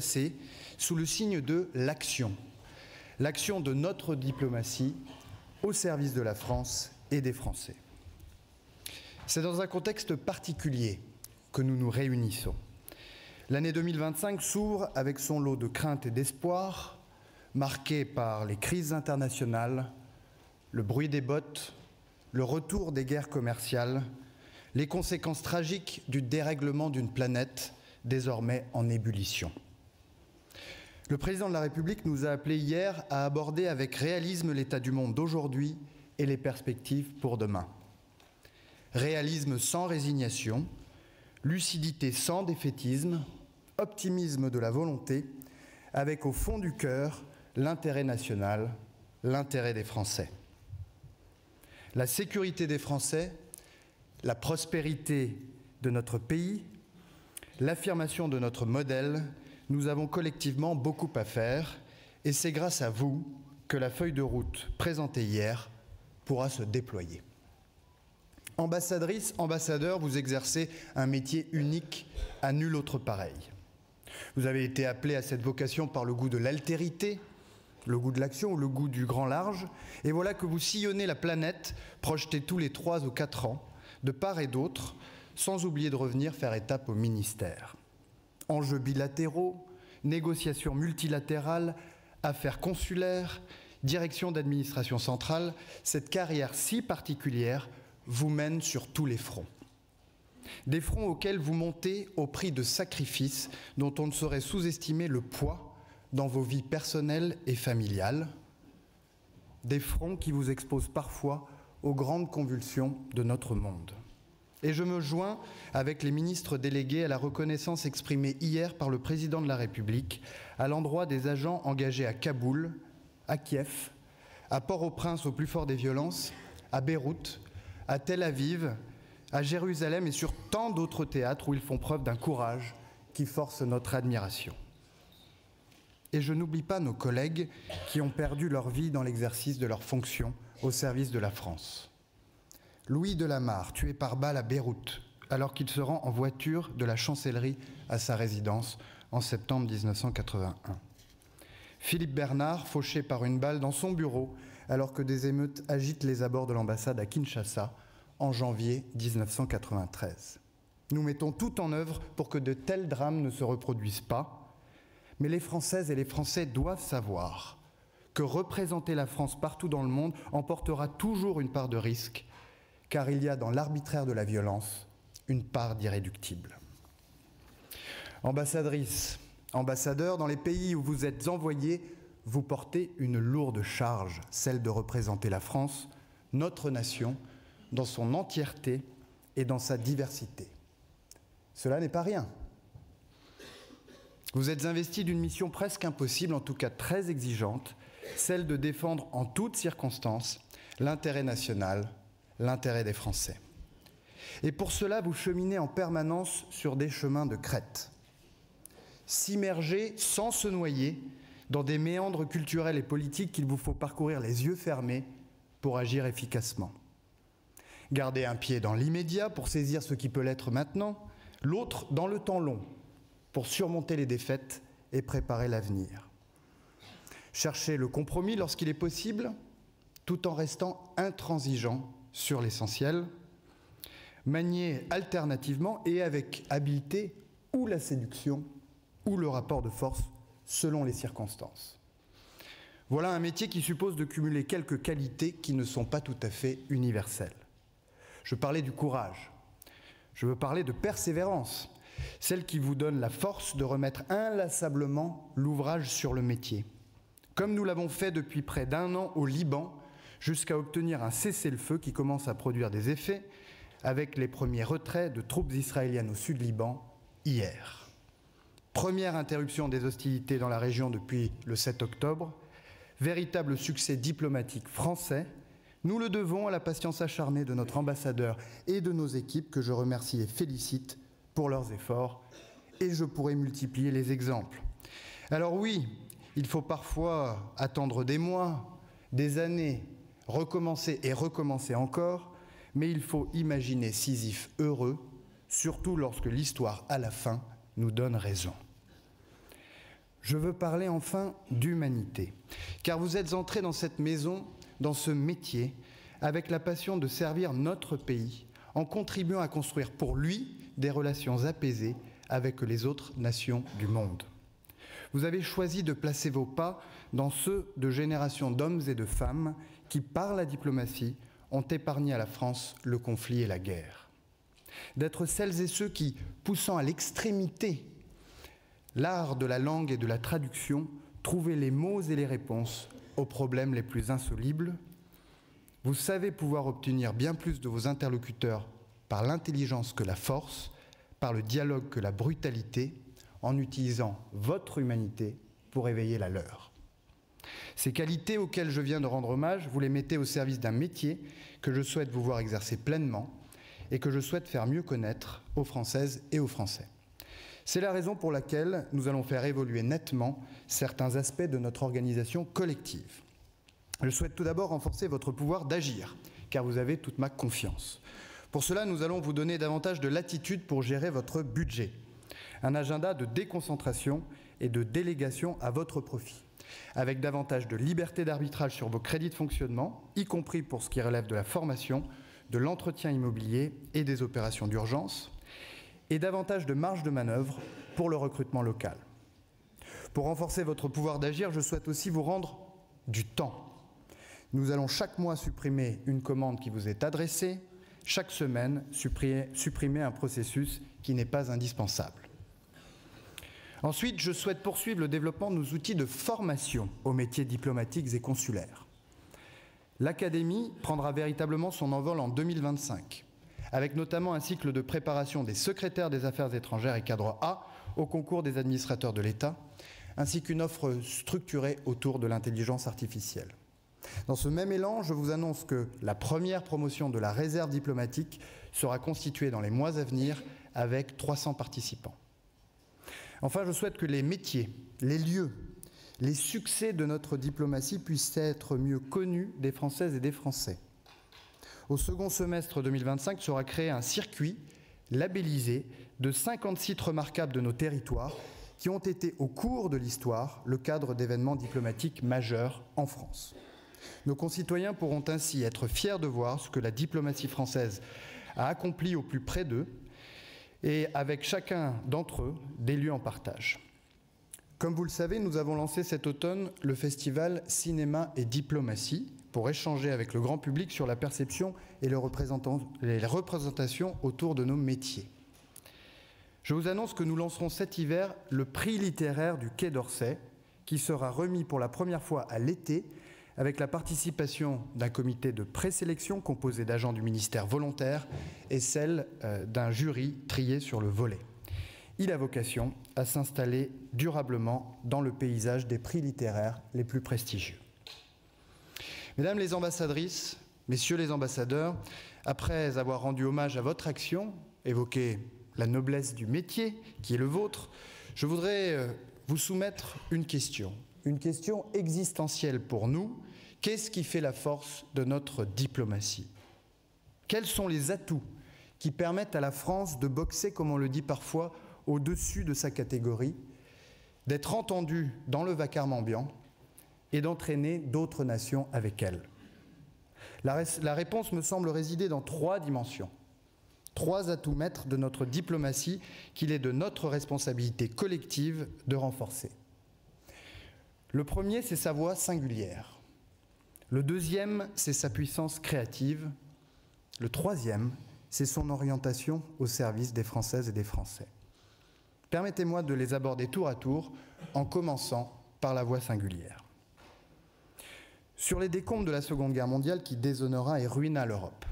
placée sous le signe de l'action. L'action de notre diplomatie au service de la France et des Français. C'est dans un contexte particulier que nous nous réunissons. L'année 2025 s'ouvre avec son lot de craintes et d'espoir, marqué par les crises internationales, le bruit des bottes, le retour des guerres commerciales, les conséquences tragiques du dérèglement d'une planète désormais en ébullition. Le président de la République nous a appelés hier à aborder avec réalisme l'état du monde d'aujourd'hui et les perspectives pour demain. Réalisme sans résignation, lucidité sans défaitisme, optimisme de la volonté, avec au fond du cœur l'intérêt national, l'intérêt des Français. La sécurité des Français, la prospérité de notre pays, l'affirmation de notre modèle, nous avons collectivement beaucoup à faire et c'est grâce à vous que la feuille de route présentée hier pourra se déployer. Ambassadrice, ambassadeur, vous exercez un métier unique à nul autre pareil. Vous avez été appelé à cette vocation par le goût de l'altérité, le goût de l'action ou le goût du grand large, et voilà que vous sillonnez la planète, projeté tous les 3 ou 4 ans, de part et d'autre, sans oublier de revenir faire étape au ministère. Enjeux bilatéraux, négociations multilatérales, affaires consulaires, direction d'administration centrale, cette carrière si particulière vous mène sur tous les fronts. Des fronts auxquels vous montez au prix de sacrifices dont on ne saurait sous-estimer le poids dans vos vies personnelles et familiales. Des fronts qui vous exposent parfois aux grandes convulsions de notre monde. Et je me joins avec les ministres délégués à la reconnaissance exprimée hier par le président de la République à l'endroit des agents engagés à Kaboul, à Kiev, à Port-au-Prince au plus fort des violences, à Beyrouth, à Tel Aviv, à Jérusalem et sur tant d'autres théâtres où ils font preuve d'un courage qui force notre admiration. Et je n'oublie pas nos collègues qui ont perdu leur vie dans l'exercice de leurs fonctions au service de la France. Louis Delamarre, tué par balle à Beyrouth, alors qu'il se rend en voiture de la chancellerie à sa résidence en septembre 1981. Philippe Bernard, fauché par une balle dans son bureau, alors que des émeutes agitent les abords de l'ambassade à Kinshasa en janvier 1993. Nous mettons tout en œuvre pour que de tels drames ne se reproduisent pas, mais les Françaises et les Français doivent savoir que représenter la France partout dans le monde emportera toujours une part de risque, car il y a dans l'arbitraire de la violence une part d'irréductible. Ambassadrice, ambassadeur, dans les pays où vous êtes envoyés, vous portez une lourde charge, celle de représenter la France, notre nation, dans son entièreté et dans sa diversité. Cela n'est pas rien. Vous êtes investi d'une mission presque impossible, en tout cas très exigeante, celle de défendre en toutes circonstances l'intérêt national, l'intérêt des Français. Et pour cela, vous cheminez en permanence sur des chemins de crête. S'immerger sans se noyer dans des méandres culturels et politiques qu'il vous faut parcourir les yeux fermés pour agir efficacement. Garder un pied dans l'immédiat pour saisir ce qui peut l'être maintenant, l'autre dans le temps long pour surmonter les défaites et préparer l'avenir. Chercher le compromis lorsqu'il est possible, tout en restant intransigeant sur l'essentiel, manier alternativement et avec habileté ou la séduction ou le rapport de force selon les circonstances. Voilà un métier qui suppose de cumuler quelques qualités qui ne sont pas tout à fait universelles. Je parlais du courage, je veux parler de persévérance, celle qui vous donne la force de remettre inlassablement l'ouvrage sur le métier, comme nous l'avons fait depuis près d'1 an au Liban, jusqu'à obtenir un cessez-le-feu qui commence à produire des effets avec les premiers retraits de troupes israéliennes au sud Liban hier. Première interruption des hostilités dans la région depuis le 7 octobre, véritable succès diplomatique français, nous le devons à la patience acharnée de notre ambassadeur et de nos équipes que je remercie et félicite pour leurs efforts, et je pourrais multiplier les exemples. Alors oui, il faut parfois attendre des mois, des années, recommencer et recommencer encore, mais il faut imaginer Sisyphe heureux, surtout lorsque l'histoire, à la fin, nous donne raison. Je veux parler enfin d'humanité, car vous êtes entrés dans cette maison, dans ce métier, avec la passion de servir notre pays, en contribuant à construire pour lui des relations apaisées avec les autres nations du monde. Vous avez choisi de placer vos pas dans ceux de générations d'hommes et de femmes qui, par la diplomatie, ont épargné à la France le conflit et la guerre. D'être celles et ceux qui, poussant à l'extrémité l'art de la langue et de la traduction, trouvaient les mots et les réponses aux problèmes les plus insolubles. Vous savez pouvoir obtenir bien plus de vos interlocuteurs par l'intelligence que la force, par le dialogue que la brutalité, en utilisant votre humanité pour éveiller la leur. Ces qualités auxquelles je viens de rendre hommage, vous les mettez au service d'un métier que je souhaite vous voir exercer pleinement et que je souhaite faire mieux connaître aux Françaises et aux Français. C'est la raison pour laquelle nous allons faire évoluer nettement certains aspects de notre organisation collective. Je souhaite tout d'abord renforcer votre pouvoir d'agir, car vous avez toute ma confiance. Pour cela, nous allons vous donner davantage de latitude pour gérer votre budget. Un agenda de déconcentration et de délégation à votre profit, avec davantage de liberté d'arbitrage sur vos crédits de fonctionnement, y compris pour ce qui relève de la formation, de l'entretien immobilier et des opérations d'urgence, et davantage de marge de manœuvre pour le recrutement local. Pour renforcer votre pouvoir d'agir, je souhaite aussi vous rendre du temps. Nous allons chaque mois supprimer une commande qui vous est adressée, chaque semaine supprimer un processus qui n'est pas indispensable. Ensuite, je souhaite poursuivre le développement de nos outils de formation aux métiers diplomatiques et consulaires. L'Académie prendra véritablement son envol en 2025, avec notamment un cycle de préparation des secrétaires des affaires étrangères et cadre A au concours des administrateurs de l'État, ainsi qu'une offre structurée autour de l'intelligence artificielle. Dans ce même élan, je vous annonce que la première promotion de la réserve diplomatique sera constituée dans les mois à venir avec 300 participants. Enfin, je souhaite que les métiers, les lieux, les succès de notre diplomatie puissent être mieux connus des Françaises et des Français. Au second semestre 2025 sera créé un circuit labellisé de 50 sites remarquables de nos territoires qui ont été, au cours de l'histoire, le cadre d'événements diplomatiques majeurs en France. Nos concitoyens pourront ainsi être fiers de voir ce que la diplomatie française a accompli au plus près d'eux et avec chacun d'entre eux des lieux en partage. Comme vous le savez, nous avons lancé cet automne le festival Cinéma et Diplomatie pour échanger avec le grand public sur la perception et les représentations autour de nos métiers. Je vous annonce que nous lancerons cet hiver le prix littéraire du Quai d'Orsay, qui sera remis pour la première fois à l'été avec la participation d'un comité de présélection composé d'agents du ministère volontaires et celle d'un jury trié sur le volet. Il a vocation à s'installer durablement dans le paysage des prix littéraires les plus prestigieux. Mesdames les ambassadrices, messieurs les ambassadeurs, après avoir rendu hommage à votre action, évoqué la noblesse du métier qui est le vôtre, je voudrais vous soumettre une question existentielle pour nous. Qu'est-ce qui fait la force de notre diplomatie? Quels sont les atouts qui permettent à la France de boxer, comme on le dit parfois, au-dessus de sa catégorie, d'être entendue dans le vacarme ambiant et d'entraîner d'autres nations avec elle? La réponse me semble résider dans 3 dimensions, 3 atouts maîtres de notre diplomatie qu'il est de notre responsabilité collective de renforcer. Le premier, c'est sa voix singulière. Le deuxième, c'est sa puissance créative. Le troisième, c'est son orientation au service des Françaises et des Français. Permettez-moi de les aborder tour à tour, en commençant par la voix singulière. Sur les décombres de la Seconde Guerre mondiale qui déshonora et ruina l'Europe,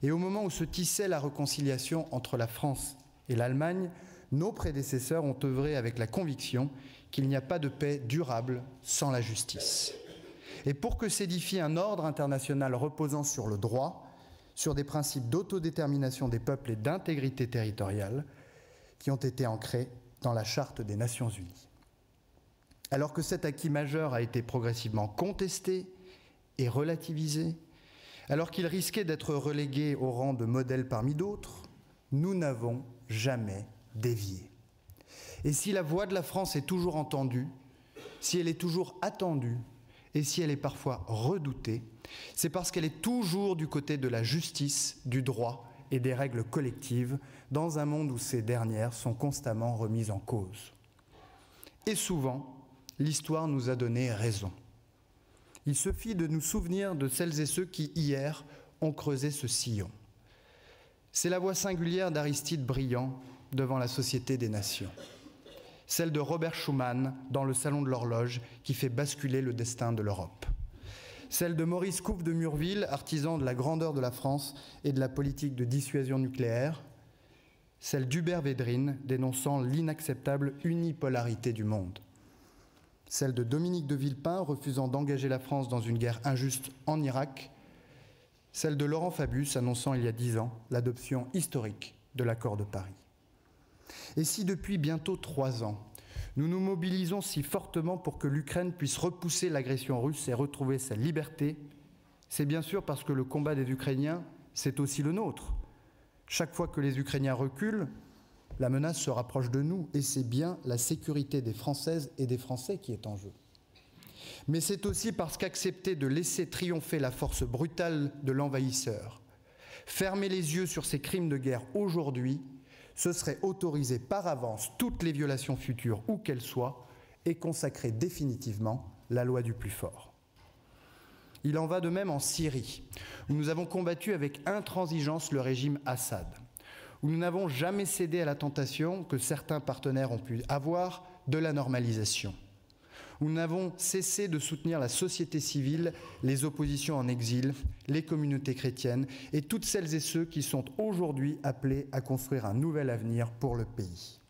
et au moment où se tissait la réconciliation entre la France et l'Allemagne, nos prédécesseurs ont œuvré avec la conviction qu'il n'y a pas de paix durable sans la justice. Et pour que s'édifie un ordre international reposant sur le droit, sur des principes d'autodétermination des peuples et d'intégrité territoriale qui ont été ancrés dans la Charte des Nations Unies. Alors que cet acquis majeur a été progressivement contesté et relativisé, alors qu'il risquait d'être relégué au rang de modèle parmi d'autres, nous n'avons jamais dévié. Et si la voix de la France est toujours entendue, si elle est toujours attendue et si elle est parfois redoutée, c'est parce qu'elle est toujours du côté de la justice, du droit et des règles collectives, dans un monde où ces dernières sont constamment remises en cause. Et souvent, l'histoire nous a donné raison. Il suffit de nous souvenir de celles et ceux qui, hier, ont creusé ce sillon. C'est la voix singulière d'Aristide Briand devant la Société des Nations. Celle de Robert Schuman dans le Salon de l'Horloge qui fait basculer le destin de l'Europe. Celle de Maurice Couve de Murville, artisan de la grandeur de la France et de la politique de dissuasion nucléaire. Celle d'Hubert Védrine, dénonçant l'inacceptable unipolarité du monde. Celle de Dominique de Villepin, refusant d'engager la France dans une guerre injuste en Irak. Celle de Laurent Fabius, annonçant il y a 10 ans l'adoption historique de l'accord de Paris. Et si depuis bientôt 3 ans, nous nous mobilisons si fortement pour que l'Ukraine puisse repousser l'agression russe et retrouver sa liberté, c'est bien sûr parce que le combat des Ukrainiens, c'est aussi le nôtre. Chaque fois que les Ukrainiens reculent, la menace se rapproche de nous et c'est bien la sécurité des Françaises et des Français qui est en jeu. Mais c'est aussi parce qu'accepter de laisser triompher la force brutale de l'envahisseur, fermer les yeux sur ces crimes de guerre aujourd'hui, ce serait autoriser par avance toutes les violations futures, où qu'elles soient, et consacrer définitivement la loi du plus fort. Il en va de même en Syrie, où nous avons combattu avec intransigeance le régime Assad, où nous n'avons jamais cédé à la tentation que certains partenaires ont pu avoir de la normalisation, où nous n'avons cessé de soutenir la société civile, les oppositions en exil, les communautés chrétiennes et toutes celles et ceux qui sont aujourd'hui appelés à construire un nouvel avenir pour le pays.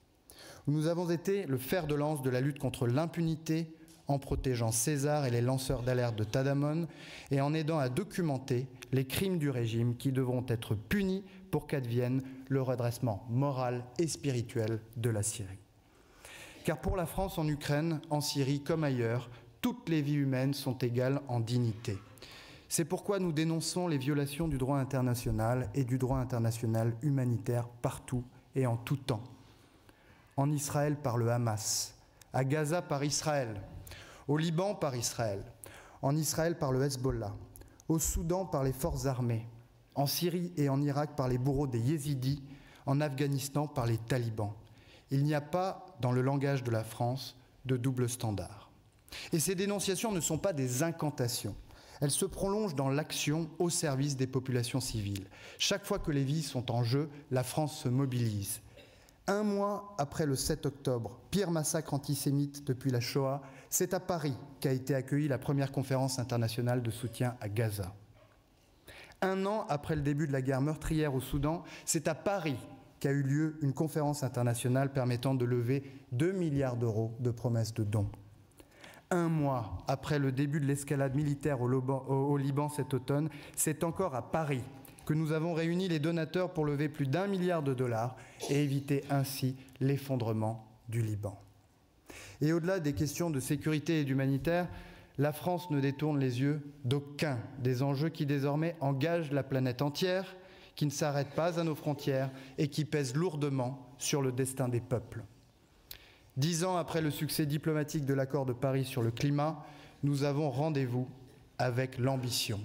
Où nous avons été le fer de lance de la lutte contre l'impunité, en protégeant César et les lanceurs d'alerte de Tadamon et en aidant à documenter les crimes du régime qui devront être punis pour qu'advienne le redressement moral et spirituel de la Syrie. Car pour la France en Ukraine, en Syrie comme ailleurs, toutes les vies humaines sont égales en dignité. C'est pourquoi nous dénonçons les violations du droit international et du droit international humanitaire partout et en tout temps. En Israël par le Hamas, à Gaza par Israël, au Liban par Israël, en Israël par le Hezbollah, au Soudan par les forces armées, en Syrie et en Irak par les bourreaux des Yézidis, en Afghanistan par les talibans. Il n'y a pas, dans le langage de la France, de double standard. Et ces dénonciations ne sont pas des incantations. Elles se prolongent dans l'action au service des populations civiles. Chaque fois que les vies sont en jeu, la France se mobilise. 1 mois après le 7 octobre, pire massacre antisémite depuis la Shoah, c'est à Paris qu'a été accueillie la première conférence internationale de soutien à Gaza. 1 an après le début de la guerre meurtrière au Soudan, c'est à Paris qu'a eu lieu une conférence internationale permettant de lever 2 milliards d'euros de promesses de dons. 1 mois après le début de l'escalade militaire au Liban cet automne, c'est encore à Paris que nous avons réuni les donateurs pour lever plus d'1 milliard de dollars et éviter ainsi l'effondrement du Liban. Et au-delà des questions de sécurité et d'humanitaire, la France ne détourne les yeux d'aucun des enjeux qui désormais engagent la planète entière, qui ne s'arrêtent pas à nos frontières et qui pèsent lourdement sur le destin des peuples. 10 ans après le succès diplomatique de l'accord de Paris sur le climat, nous avons rendez-vous avec l'ambition.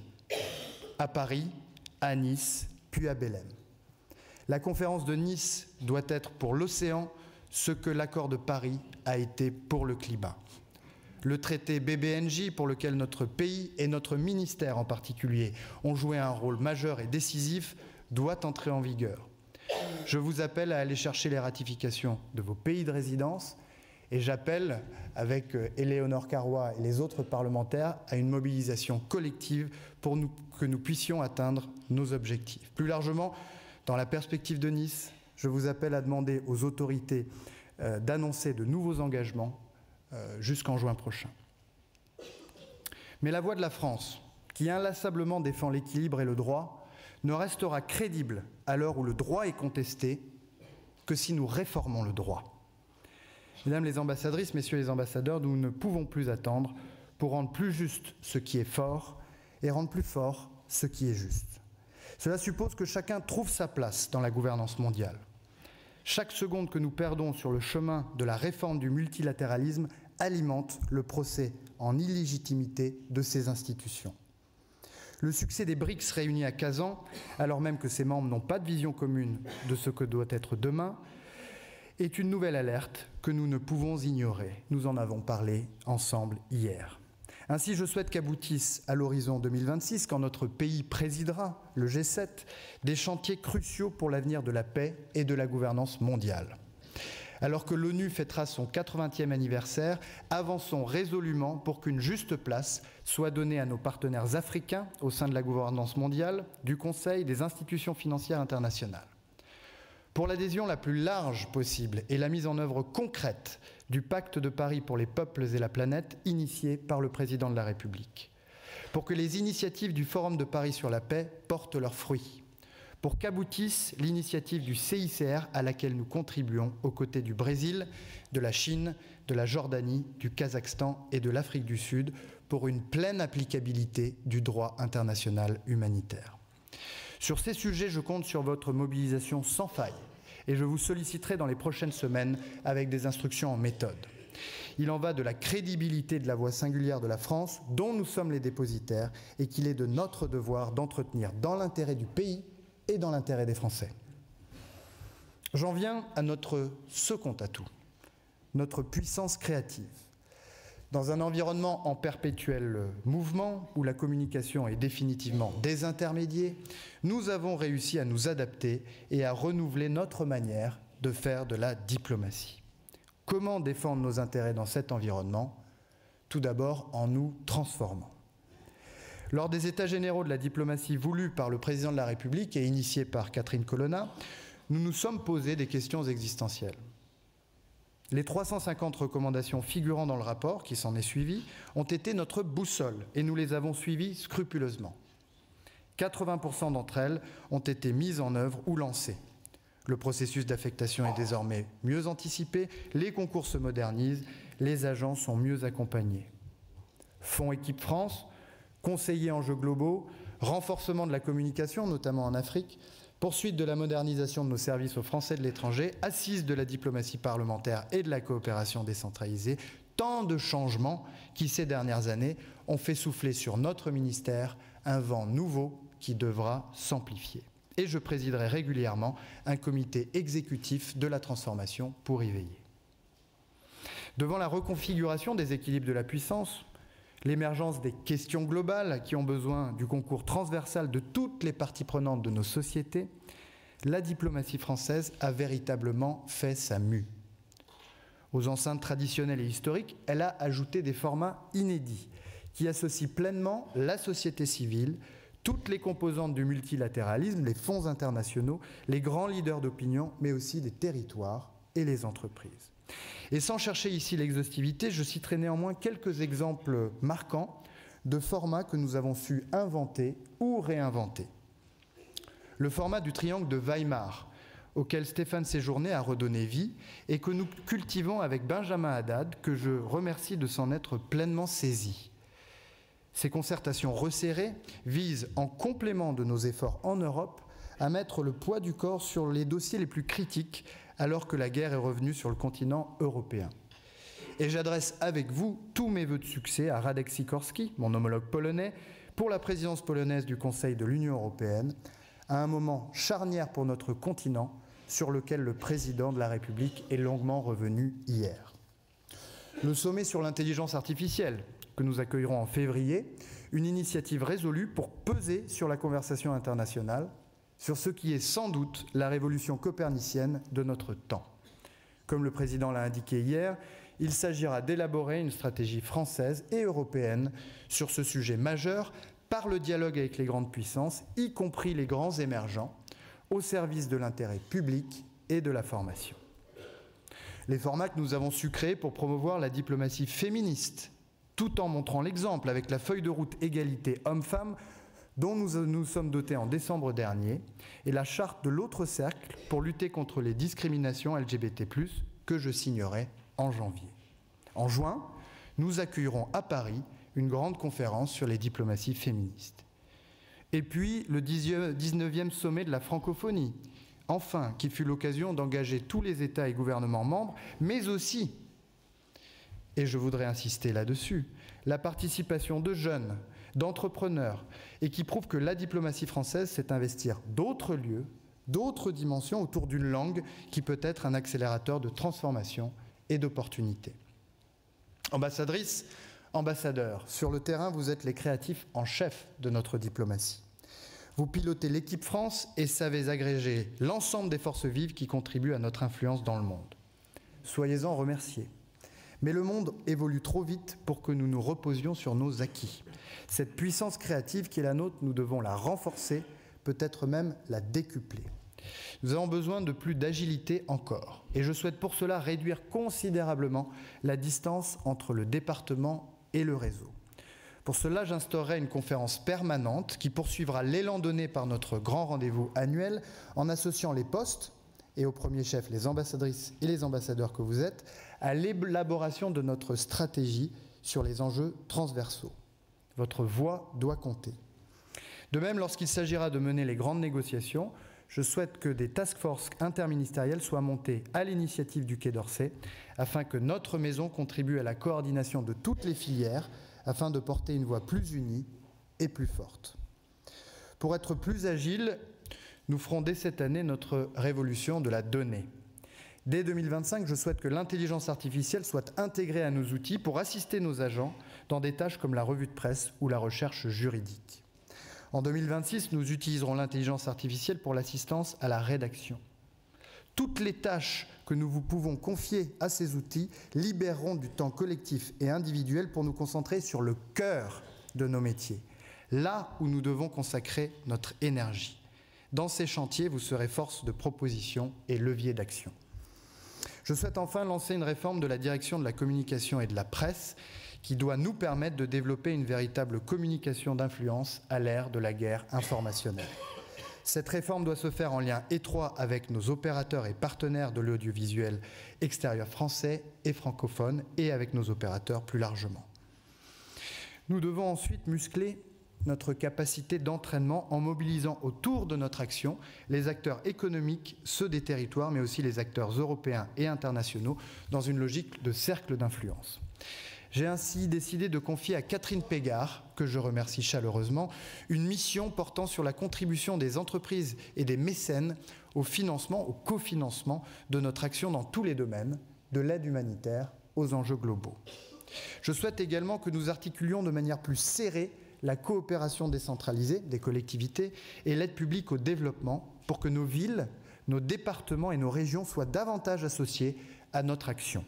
À Paris, à Nice, puis à Belém. La conférence de Nice doit être pour l'océan ce que l'accord de Paris a été pour le climat. Le traité BBNJ, pour lequel notre pays et notre ministère en particulier ont joué un rôle majeur et décisif, doit entrer en vigueur. Je vous appelle à aller chercher les ratifications de vos pays de résidence et j'appelle, avec Éléonore Carrois et les autres parlementaires, à une mobilisation collective pour que nous puissions atteindre nos objectifs. Plus largement, dans la perspective de Nice, je vous appelle à demander aux autorités d'annoncer de nouveaux engagements jusqu'en juin prochain. Mais la voix de la France, qui inlassablement défend l'équilibre et le droit, ne restera crédible à l'heure où le droit est contesté que si nous réformons le droit. Mesdames les ambassadrices, messieurs les ambassadeurs, nous ne pouvons plus attendre pour rendre plus juste ce qui est fort et rendre plus fort ce qui est juste. Cela suppose que chacun trouve sa place dans la gouvernance mondiale. Chaque seconde que nous perdons sur le chemin de la réforme du multilatéralisme alimente le procès en illégitimité de ces institutions. Le succès des BRICS réunis à Kazan, alors même que ses membres n'ont pas de vision commune de ce que doit être demain, est une nouvelle alerte que nous ne pouvons ignorer. Nous en avons parlé ensemble hier. Ainsi, je souhaite qu'aboutissent à l'horizon 2026, quand notre pays présidera le G7, des chantiers cruciaux pour l'avenir de la paix et de la gouvernance mondiale. Alors que l'ONU fêtera son 80e anniversaire, avançons résolument pour qu'une juste place soit donnée à nos partenaires africains au sein de la gouvernance mondiale, du Conseil, des institutions financières internationales. Pour l'adhésion la plus large possible et la mise en œuvre concrète du Pacte de Paris pour les peuples et la planète, initié par le Président de la République. Pour que les initiatives du Forum de Paris sur la paix portent leurs fruits. Pour qu'aboutisse l'initiative du CICR à laquelle nous contribuons aux côtés du Brésil, de la Chine, de la Jordanie, du Kazakhstan et de l'Afrique du Sud pour une pleine applicabilité du droit international humanitaire. Sur ces sujets, je compte sur votre mobilisation sans faille et je vous solliciterai dans les prochaines semaines avec des instructions en méthode. Il en va de la crédibilité de la voix singulière de la France, dont nous sommes les dépositaires, et qu'il est de notre devoir d'entretenir dans l'intérêt du pays et dans l'intérêt des Français. J'en viens à notre second atout, notre puissance créative. Dans un environnement en perpétuel mouvement, où la communication est définitivement désintermédiée, nous avons réussi à nous adapter et à renouveler notre manière de faire de la diplomatie. Comment défendre nos intérêts dans cet environnement? Tout d'abord en nous transformant. Lors des États généraux de la diplomatie voulus par le Président de la République et initiés par Catherine Colonna, nous nous sommes posé des questions existentielles. Les 350 recommandations figurant dans le rapport qui s'en est suivi ont été notre boussole et nous les avons suivies scrupuleusement. 80% d'entre elles ont été mises en œuvre ou lancées. Le processus d'affectation est désormais mieux anticipé, les concours se modernisent, les agents sont mieux accompagnés. Fonds Équipe France, conseillers enjeux globaux, renforcement de la communication, notamment en Afrique, poursuite de la modernisation de nos services aux Français de l'étranger, assise de la diplomatie parlementaire et de la coopération décentralisée, tant de changements qui, ces dernières années, ont fait souffler sur notre ministère un vent nouveau qui devra s'amplifier. Et je présiderai régulièrement un comité exécutif de la transformation pour y veiller. Devant la reconfiguration des équilibres de la puissance, l'émergence des questions globales qui ont besoin du concours transversal de toutes les parties prenantes de nos sociétés, la diplomatie française a véritablement fait sa mue. Aux enceintes traditionnelles et historiques, elle a ajouté des formats inédits qui associent pleinement la société civile, toutes les composantes du multilatéralisme, les fonds internationaux, les grands leaders d'opinion, mais aussi les territoires et les entreprises. Et sans chercher ici l'exhaustivité, je citerai néanmoins quelques exemples marquants de formats que nous avons su inventer ou réinventer. Le format du triangle de Weimar, auquel Stéphane Séjourné a redonné vie et que nous cultivons avec Benjamin Haddad, que je remercie de s'en être pleinement saisi. Ces concertations resserrées visent, en complément de nos efforts en Europe, à mettre le poids du corps sur les dossiers les plus critiques alors que la guerre est revenue sur le continent européen. Et j'adresse avec vous tous mes vœux de succès à Radek Sikorski, mon homologue polonais, pour la présidence polonaise du Conseil de l'Union européenne, à un moment charnière pour notre continent sur lequel le président de la République est longuement revenu hier. Le sommet sur l'intelligence artificielle, que nous accueillerons en février, une initiative résolue pour peser sur la conversation internationale, sur ce qui est sans doute la révolution copernicienne de notre temps. Comme le président l'a indiqué hier, il s'agira d'élaborer une stratégie française et européenne sur ce sujet majeur par le dialogue avec les grandes puissances, y compris les grands émergents, au service de l'intérêt public et de la formation. Les formats que nous avons su créer pour promouvoir la diplomatie féministe, tout en montrant l'exemple avec la feuille de route égalité hommes-femmes dont nous sommes dotés en décembre dernier, et la charte de l'autre cercle pour lutter contre les discriminations LGBT+, que je signerai en janvier. En juin, nous accueillerons à Paris une grande conférence sur les diplomaties féministes. Et puis, le 19e sommet de la francophonie, enfin, qui fut l'occasion d'engager tous les États et gouvernements membres, mais aussi et je voudrais insister là-dessus, la participation de jeunes, d'entrepreneurs, et qui prouve que la diplomatie française, c'est investir d'autres lieux, d'autres dimensions autour d'une langue qui peut être un accélérateur de transformation et d'opportunités. Ambassadrices, ambassadeurs, sur le terrain, vous êtes les créatifs en chef de notre diplomatie. Vous pilotez l'équipe France et savez agréger l'ensemble des forces vives qui contribuent à notre influence dans le monde. Soyez-en remerciés. Mais le monde évolue trop vite pour que nous nous reposions sur nos acquis. Cette puissance créative qui est la nôtre, nous devons la renforcer, peut-être même la décupler. Nous avons besoin de plus d'agilité encore. Et je souhaite pour cela réduire considérablement la distance entre le département et le réseau. Pour cela, j'instaurerai une conférence permanente qui poursuivra l'élan donné par notre grand rendez-vous annuel en associant les postes, et au premier chef les ambassadrices et les ambassadeurs que vous êtes, à l'élaboration de notre stratégie sur les enjeux transversaux. Votre voix doit compter. De même, lorsqu'il s'agira de mener les grandes négociations, je souhaite que des task forces interministérielles soient montées à l'initiative du Quai d'Orsay afin que notre maison contribue à la coordination de toutes les filières afin de porter une voix plus unie et plus forte. Pour être plus agile, nous ferons dès cette année notre révolution de la donnée. Dès 2025, je souhaite que l'intelligence artificielle soit intégrée à nos outils pour assister nos agents dans des tâches comme la revue de presse ou la recherche juridique. En 2026, nous utiliserons l'intelligence artificielle pour l'assistance à la rédaction. Toutes les tâches que nous vous pouvons confier à ces outils libéreront du temps collectif et individuel pour nous concentrer sur le cœur de nos métiers, là où nous devons consacrer notre énergie. Dans ces chantiers, vous serez force de proposition et levier d'action. Je souhaite enfin lancer une réforme de la direction de la communication et de la presse qui doit nous permettre de développer une véritable communication d'influence à l'ère de la guerre informationnelle. Cette réforme doit se faire en lien étroit avec nos opérateurs et partenaires de l'audiovisuel extérieur français et francophone et avec nos opérateurs plus largement. Nous devons ensuite muscler notre capacité d'entraînement en mobilisant autour de notre action les acteurs économiques, ceux des territoires, mais aussi les acteurs européens et internationaux dans une logique de cercle d'influence. J'ai ainsi décidé de confier à Catherine Pégard, que je remercie chaleureusement, une mission portant sur la contribution des entreprises et des mécènes au financement, au cofinancement de notre action dans tous les domaines, de l'aide humanitaire aux enjeux globaux. Je souhaite également que nous articulions de manière plus serrée la coopération décentralisée des collectivités et l'aide publique au développement pour que nos villes, nos départements et nos régions soient davantage associés à notre action.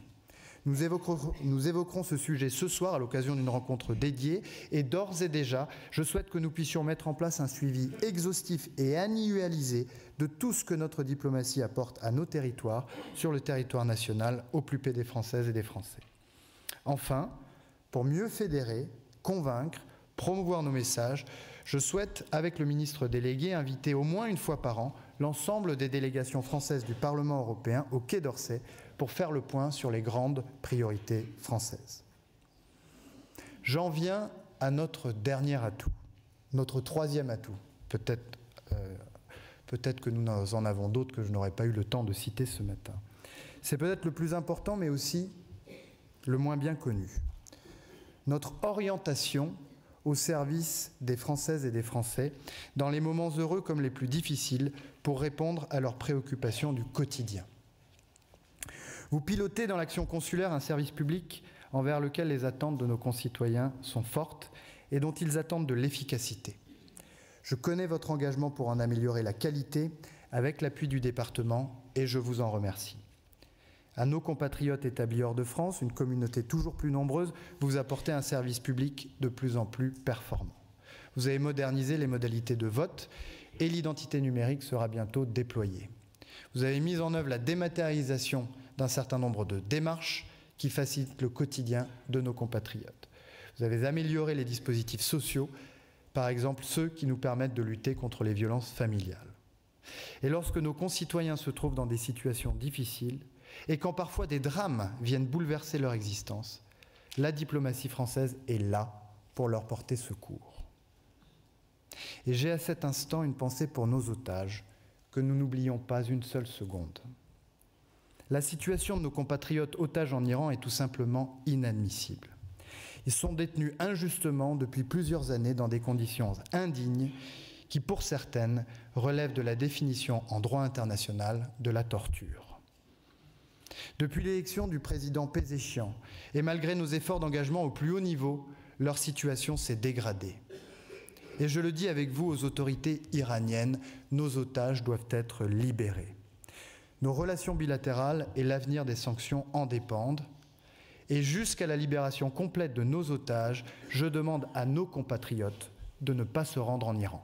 Nous évoquerons ce sujet ce soir à l'occasion d'une rencontre dédiée et d'ores et déjà, je souhaite que nous puissions mettre en place un suivi exhaustif et annualisé de tout ce que notre diplomatie apporte à nos territoires, sur le territoire national, au plus près des Françaises et des Français. Enfin, pour mieux fédérer, convaincre, promouvoir nos messages, je souhaite, avec le ministre délégué, inviter au moins une fois par an l'ensemble des délégations françaises du Parlement européen au Quai d'Orsay pour faire le point sur les grandes priorités françaises. J'en viens à notre dernier atout, notre troisième atout. Peut-être que nous en avons d'autres que je n'aurais pas eu le temps de citer ce matin. C'est peut-être le plus important, mais aussi le moins bien connu. Notre orientation au service des Françaises et des Français, dans les moments heureux comme les plus difficiles, pour répondre à leurs préoccupations du quotidien. Vous pilotez dans l'action consulaire un service public envers lequel les attentes de nos concitoyens sont fortes et dont ils attendent de l'efficacité. Je connais votre engagement pour en améliorer la qualité avec l'appui du département et je vous en remercie. À nos compatriotes établis hors de France, une communauté toujours plus nombreuse, vous apportez un service public de plus en plus performant. Vous avez modernisé les modalités de vote et l'identité numérique sera bientôt déployée. Vous avez mis en œuvre la dématérialisation d'un certain nombre de démarches qui facilitent le quotidien de nos compatriotes. Vous avez amélioré les dispositifs sociaux, par exemple ceux qui nous permettent de lutter contre les violences familiales. Et lorsque nos concitoyens se trouvent dans des situations difficiles, et quand parfois des drames viennent bouleverser leur existence, la diplomatie française est là pour leur porter secours. Et j'ai à cet instant une pensée pour nos otages, que nous n'oublions pas une seule seconde. La situation de nos compatriotes otages en Iran est tout simplement inadmissible. Ils sont détenus injustement depuis plusieurs années dans des conditions indignes qui, pour certaines, relèvent de la définition en droit international de la torture. Depuis l'élection du président Pezeshkian, et malgré nos efforts d'engagement au plus haut niveau, leur situation s'est dégradée. Et je le dis avec vous aux autorités iraniennes, nos otages doivent être libérés. Nos relations bilatérales et l'avenir des sanctions en dépendent. Et jusqu'à la libération complète de nos otages, je demande à nos compatriotes de ne pas se rendre en Iran.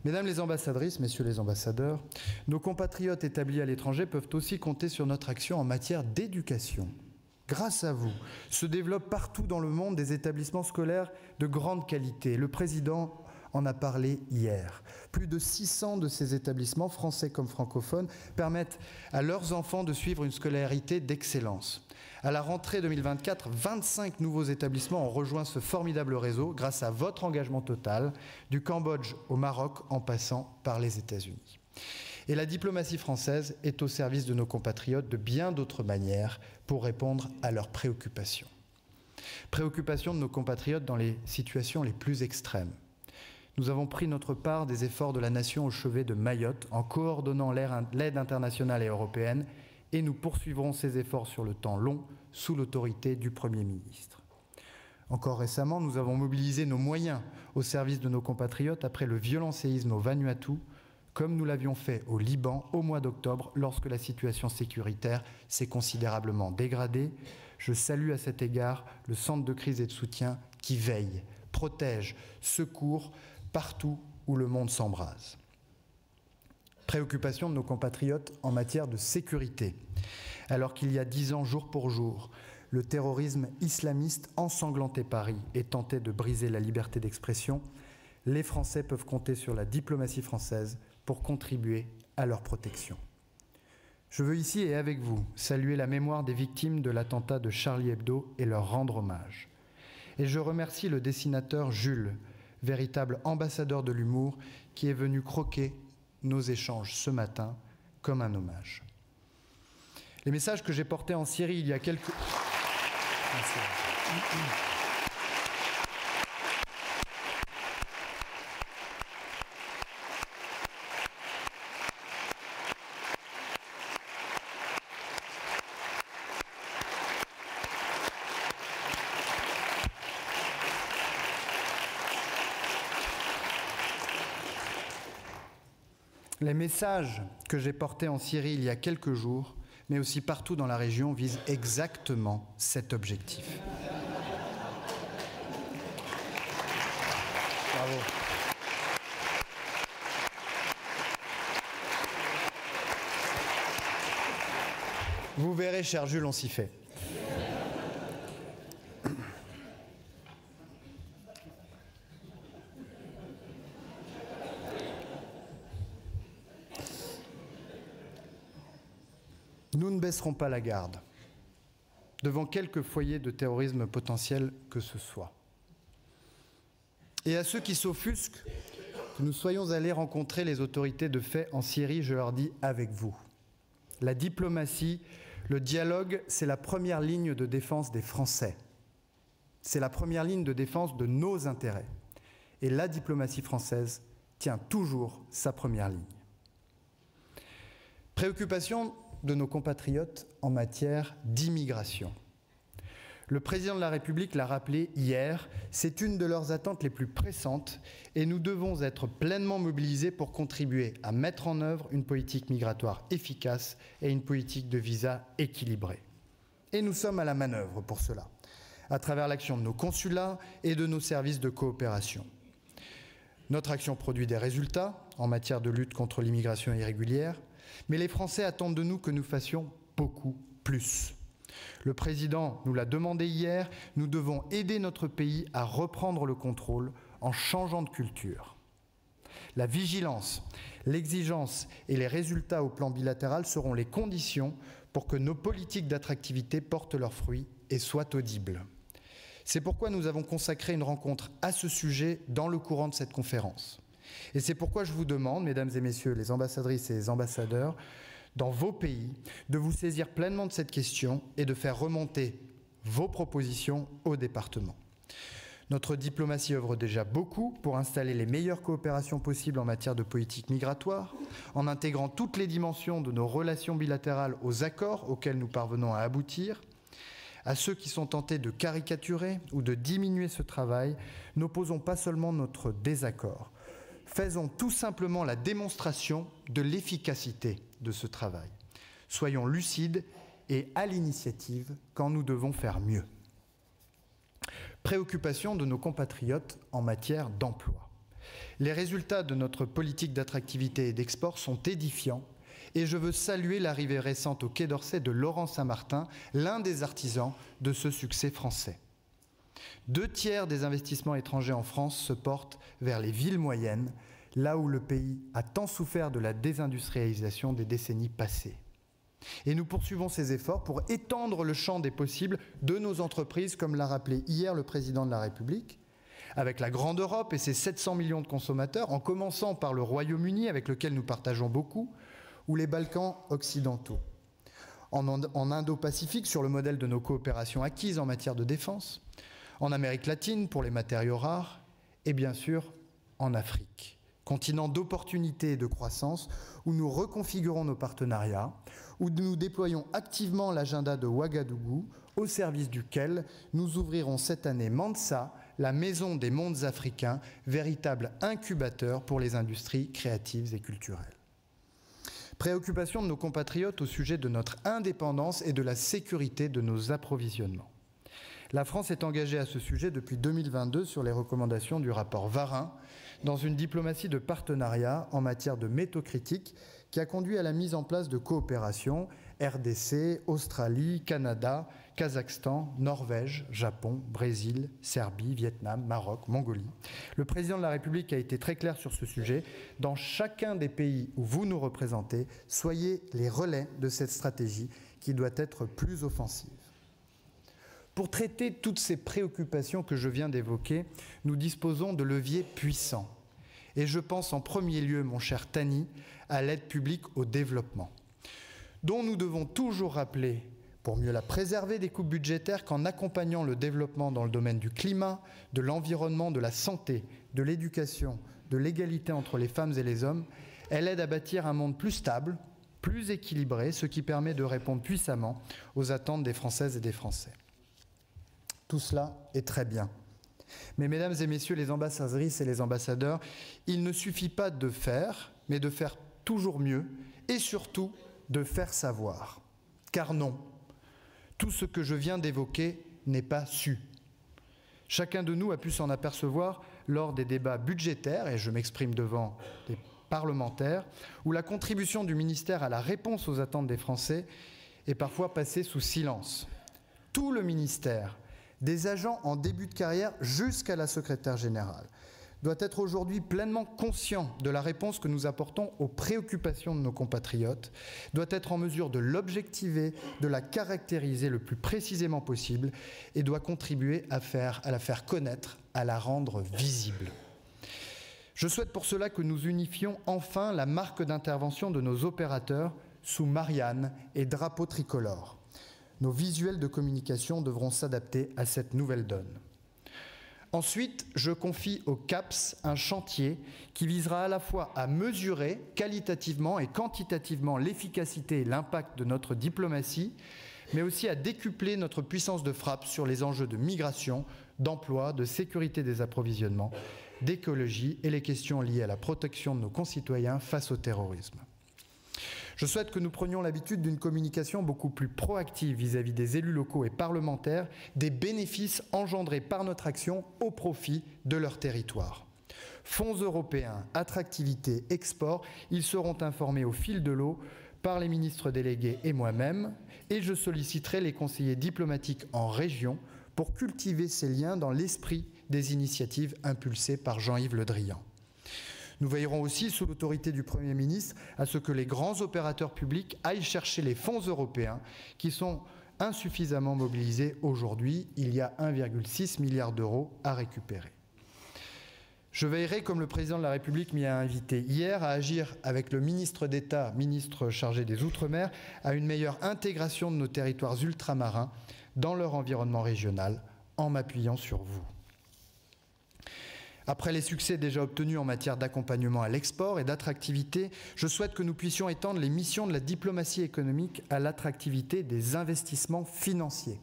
Mesdames les ambassadrices, messieurs les ambassadeurs, nos compatriotes établis à l'étranger peuvent aussi compter sur notre action en matière d'éducation. Grâce à vous, se développent partout dans le monde des établissements scolaires de grande qualité. Le président en a parlé hier. Plus de 600 de ces établissements, français comme francophones, permettent à leurs enfants de suivre une scolarité d'excellence. À la rentrée 2024, 25 nouveaux établissements ont rejoint ce formidable réseau grâce à votre engagement total, du Cambodge au Maroc en passant par les États-Unis. Et la diplomatie française est au service de nos compatriotes de bien d'autres manières pour répondre à leurs préoccupations. Préoccupations de nos compatriotes dans les situations les plus extrêmes. Nous avons pris notre part des efforts de la nation au chevet de Mayotte en coordonnant l'aide internationale et européenne et nous poursuivrons ces efforts sur le temps long sous l'autorité du Premier ministre. Encore récemment, nous avons mobilisé nos moyens au service de nos compatriotes après le violent séisme au Vanuatu, comme nous l'avions fait au Liban au mois d'octobre lorsque la situation sécuritaire s'est considérablement dégradée. Je salue à cet égard le centre de crise et de soutien qui veille, protège, secourt partout où le monde s'embrase. Préoccupation de nos compatriotes en matière de sécurité. Alors qu'il y a 10 ans, jour pour jour, le terrorisme islamiste ensanglantait Paris et tentait de briser la liberté d'expression, les Français peuvent compter sur la diplomatie française pour contribuer à leur protection. Je veux ici et avec vous saluer la mémoire des victimes de l'attentat de Charlie Hebdo et leur rendre hommage. Et je remercie le dessinateur Jules, véritable ambassadeur de l'humour, qui est venu croquer nos échanges ce matin comme un hommage. Les messages que j'ai portés en Syrie il y a quelques... Merci. Les messages que j'ai portés en Syrie il y a quelques jours, mais aussi partout dans la région, visent exactement cet objectif. Bravo. Vous verrez, cher Jules, on s'y fait. Nous ne baisserons pas la garde devant quelque foyer de terrorisme potentiel que ce soit. Et à ceux qui s'offusquent que nous soyons allés rencontrer les autorités de fait en Syrie, je leur dis avec vous. La diplomatie, le dialogue, c'est la première ligne de défense des Français. C'est la première ligne de défense de nos intérêts. Et la diplomatie française tient toujours sa première ligne. Préoccupation de nos compatriotes en matière d'immigration. Le président de la République l'a rappelé hier, c'est une de leurs attentes les plus pressantes et nous devons être pleinement mobilisés pour contribuer à mettre en œuvre une politique migratoire efficace et une politique de visa équilibrée. Et nous sommes à la manœuvre pour cela, à travers l'action de nos consulats et de nos services de coopération. Notre action produit des résultats en matière de lutte contre l'immigration irrégulière, mais les Français attendent de nous que nous fassions beaucoup plus. Le président nous l'a demandé hier, nous devons aider notre pays à reprendre le contrôle en changeant de culture. La vigilance, l'exigence et les résultats au plan bilatéral seront les conditions pour que nos politiques d'attractivité portent leurs fruits et soient audibles. C'est pourquoi nous avons consacré une rencontre à ce sujet dans le courant de cette conférence. Et c'est pourquoi je vous demande, mesdames et messieurs les ambassadrices et les ambassadeurs, dans vos pays, de vous saisir pleinement de cette question et de faire remonter vos propositions au département. Notre diplomatie œuvre déjà beaucoup pour installer les meilleures coopérations possibles en matière de politique migratoire, en intégrant toutes les dimensions de nos relations bilatérales aux accords auxquels nous parvenons à aboutir. À ceux qui sont tentés de caricaturer ou de diminuer ce travail, n'opposons pas seulement notre désaccord. Faisons tout simplement la démonstration de l'efficacité de ce travail. Soyons lucides et à l'initiative quand nous devons faire mieux. Préoccupation de nos compatriotes en matière d'emploi. Les résultats de notre politique d'attractivité et d'export sont édifiants et je veux saluer l'arrivée récente au Quai d'Orsay de Laurent Saint-Martin, l'un des artisans de ce succès français. 2/3 des investissements étrangers en France se portent vers les villes moyennes, là où le pays a tant souffert de la désindustrialisation des décennies passées. Et nous poursuivons ces efforts pour étendre le champ des possibles de nos entreprises, comme l'a rappelé hier le président de la République, avec la grande Europe et ses 700 millions de consommateurs, en commençant par le Royaume-Uni, avec lequel nous partageons beaucoup, ou les Balkans occidentaux. En Indo-Pacifique, sur le modèle de nos coopérations acquises en matière de défense, en Amérique latine pour les matériaux rares, et bien sûr en Afrique. Continent d'opportunités et de croissance, où nous reconfigurons nos partenariats, où nous déployons activement l'agenda de Ouagadougou, au service duquel nous ouvrirons cette année Mansa, la maison des mondes africains, véritable incubateur pour les industries créatives et culturelles. Préoccupation de nos compatriotes au sujet de notre indépendance et de la sécurité de nos approvisionnements. La France est engagée à ce sujet depuis 2022 sur les recommandations du rapport Varin, dans une diplomatie de partenariat en matière de métaux critiques qui a conduit à la mise en place de coopérations RDC, Australie, Canada, Kazakhstan, Norvège, Japon, Brésil, Serbie, Vietnam, Maroc, Mongolie. Le président de la République a été très clair sur ce sujet. Dans chacun des pays où vous nous représentez, soyez les relais de cette stratégie qui doit être plus offensive. Pour traiter toutes ces préoccupations que je viens d'évoquer, nous disposons de leviers puissants. Et je pense en premier lieu, mon cher Thani, à l'aide publique au développement, dont nous devons toujours rappeler, pour mieux la préserver des coupes budgétaires, qu'en accompagnant le développement dans le domaine du climat, de l'environnement, de la santé, de l'éducation, de l'égalité entre les femmes et les hommes, elle aide à bâtir un monde plus stable, plus équilibré, ce qui permet de répondre puissamment aux attentes des Françaises et des Français. Tout cela est très bien. Mais mesdames et messieurs les ambassadrices et les ambassadeurs, il ne suffit pas de faire, mais de faire toujours mieux et surtout de faire savoir. Car non, tout ce que je viens d'évoquer n'est pas su. Chacun de nous a pu s'en apercevoir lors des débats budgétaires, et je m'exprime devant des parlementaires, où la contribution du ministère à la réponse aux attentes des Français est parfois passée sous silence. Tout le ministère, des agents en début de carrière jusqu'à la secrétaire générale, doit être aujourd'hui pleinement conscient de la réponse que nous apportons aux préoccupations de nos compatriotes, doit être en mesure de l'objectiver, de la caractériser le plus précisément possible et doit contribuer à la faire connaître, à la rendre visible. Je souhaite pour cela que nous unifions enfin la marque d'intervention de nos opérateurs sous Marianne et drapeau tricolore. Nos visuels de communication devront s'adapter à cette nouvelle donne. Ensuite, je confie au CAPS un chantier qui visera à la fois à mesurer qualitativement et quantitativement l'efficacité et l'impact de notre diplomatie, mais aussi à décupler notre puissance de frappe sur les enjeux de migration, d'emploi, de sécurité des approvisionnements, d'écologie et les questions liées à la protection de nos concitoyens face au terrorisme. Je souhaite que nous prenions l'habitude d'une communication beaucoup plus proactive vis-à-vis des élus locaux et parlementaires, des bénéfices engendrés par notre action au profit de leur territoire. Fonds européens, attractivité, export, ils seront informés au fil de l'eau par les ministres délégués et moi-même, et je solliciterai les conseillers diplomatiques en région pour cultiver ces liens dans l'esprit des initiatives impulsées par Jean-Yves Le Drian. Nous veillerons aussi, sous l'autorité du Premier ministre, à ce que les grands opérateurs publics aillent chercher les fonds européens qui sont insuffisamment mobilisés aujourd'hui. Il y a 1,6 milliard d'euros à récupérer. Je veillerai, comme le président de la République m'y a invité hier, à agir avec le ministre d'État, ministre chargé des Outre-mer, à une meilleure intégration de nos territoires ultramarins dans leur environnement régional, en m'appuyant sur vous. Après les succès déjà obtenus en matière d'accompagnement à l'export et d'attractivité, je souhaite que nous puissions étendre les missions de la diplomatie économique à l'attractivité des investissements financiers.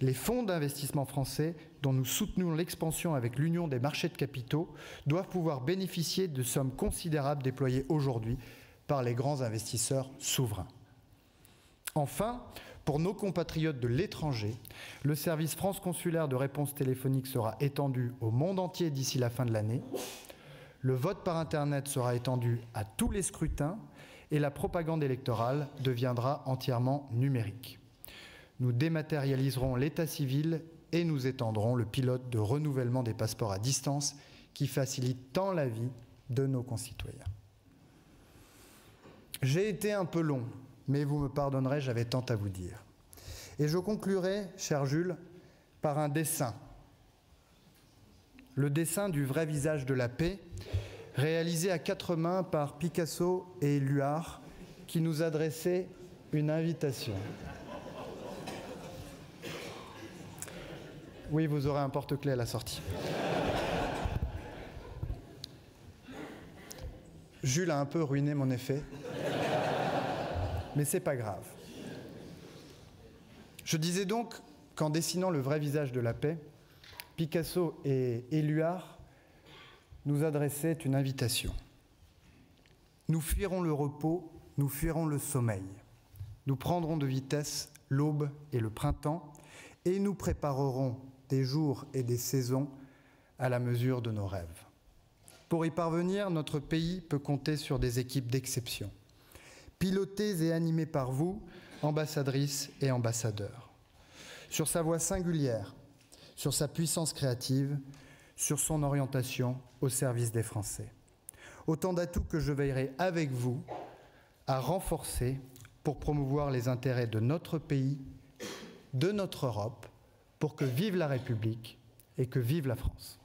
Les fonds d'investissement français, dont nous soutenons l'expansion avec l'Union des marchés de capitaux, doivent pouvoir bénéficier de sommes considérables déployées aujourd'hui par les grands investisseurs souverains. Enfin, pour nos compatriotes de l'étranger, le service France Consulaire de réponse téléphonique sera étendu au monde entier d'ici la fin de l'année. Le vote par Internet sera étendu à tous les scrutins et la propagande électorale deviendra entièrement numérique. Nous dématérialiserons l'état civil et nous étendrons le pilote de renouvellement des passeports à distance qui facilite tant la vie de nos concitoyens. J'ai été un peu long, mais vous me pardonnerez, j'avais tant à vous dire. Et je conclurai, cher Jules, par un dessin. Le dessin du vrai visage de la paix, réalisé à 4 mains par Picasso et Éluard, qui nous adressaient une invitation. Oui, vous aurez un porte-clés à la sortie. Jules a un peu ruiné mon effet, mais c'est pas grave. Je disais donc qu'en dessinant le vrai visage de la paix, Picasso et Éluard nous adressaient une invitation. Nous fuirons le repos, nous fuirons le sommeil. Nous prendrons de vitesse l'aube et le printemps et nous préparerons des jours et des saisons à la mesure de nos rêves. Pour y parvenir, notre pays peut compter sur des équipes d'exception, pilotées et animées par vous, ambassadrices et ambassadeurs, sur sa voix singulière, sur sa puissance créative, sur son orientation au service des Français. Autant d'atouts que je veillerai avec vous à renforcer pour promouvoir les intérêts de notre pays, de notre Europe, pour que vive la République et que vive la France.